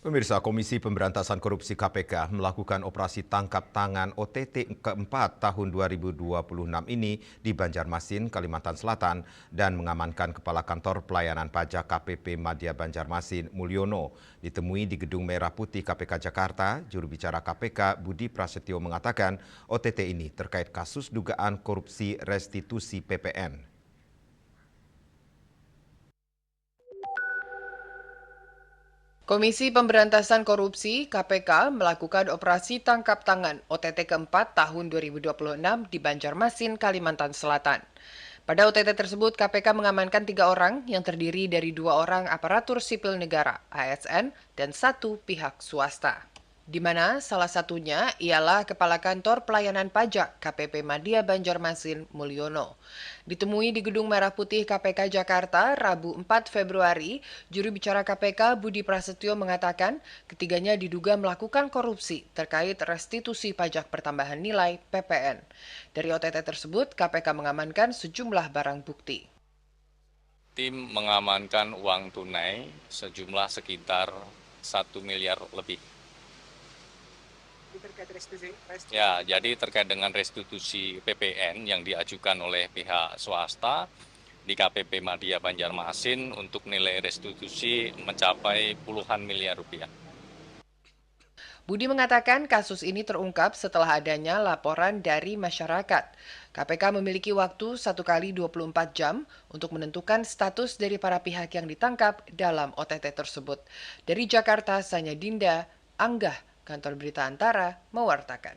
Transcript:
Pemirsa, Komisi Pemberantasan Korupsi KPK melakukan operasi tangkap tangan OTT keempat tahun 2026 ini di Banjarmasin, Kalimantan Selatan dan mengamankan Kepala Kantor Pelayanan Pajak KPP Madya Banjarmasin Mulyono. Ditemui di Gedung Merah Putih KPK Jakarta, juru bicara KPK Budi Prasetyo mengatakan OTT ini terkait kasus dugaan korupsi restitusi PPN. Komisi Pemberantasan Korupsi (KPK) melakukan operasi tangkap tangan OTT keempat tahun 2026 di Banjarmasin, Kalimantan Selatan. Pada OTT tersebut, KPK mengamankan 3 orang yang terdiri dari 2 orang aparatur sipil negara (ASN) dan 1 pihak swasta. Di mana salah satunya ialah Kepala Kantor Pelayanan Pajak KPP Madya Banjarmasin Mulyono. Ditemui di Gedung Merah Putih KPK Jakarta, Rabu 4 Februari, juru bicara KPK Budi Prasetyo mengatakan ketiganya diduga melakukan korupsi terkait restitusi pajak pertambahan nilai (PPN). Dari OTT tersebut, KPK mengamankan sejumlah barang bukti. Tim mengamankan uang tunai sejumlah sekitar 1 miliar lebih. Terkait restitusi. Ya, jadi terkait dengan restitusi PPN yang diajukan oleh pihak swasta di KPP Madya Banjarmasin untuk nilai restitusi mencapai puluhan miliar rupiah. Budi mengatakan kasus ini terungkap setelah adanya laporan dari masyarakat. KPK memiliki waktu 1 kali 24 jam untuk menentukan status dari para pihak yang ditangkap dalam OTT tersebut. Dari Jakarta, Sanya Dinda, Anggah, Kantor Berita Antara, mewartakan.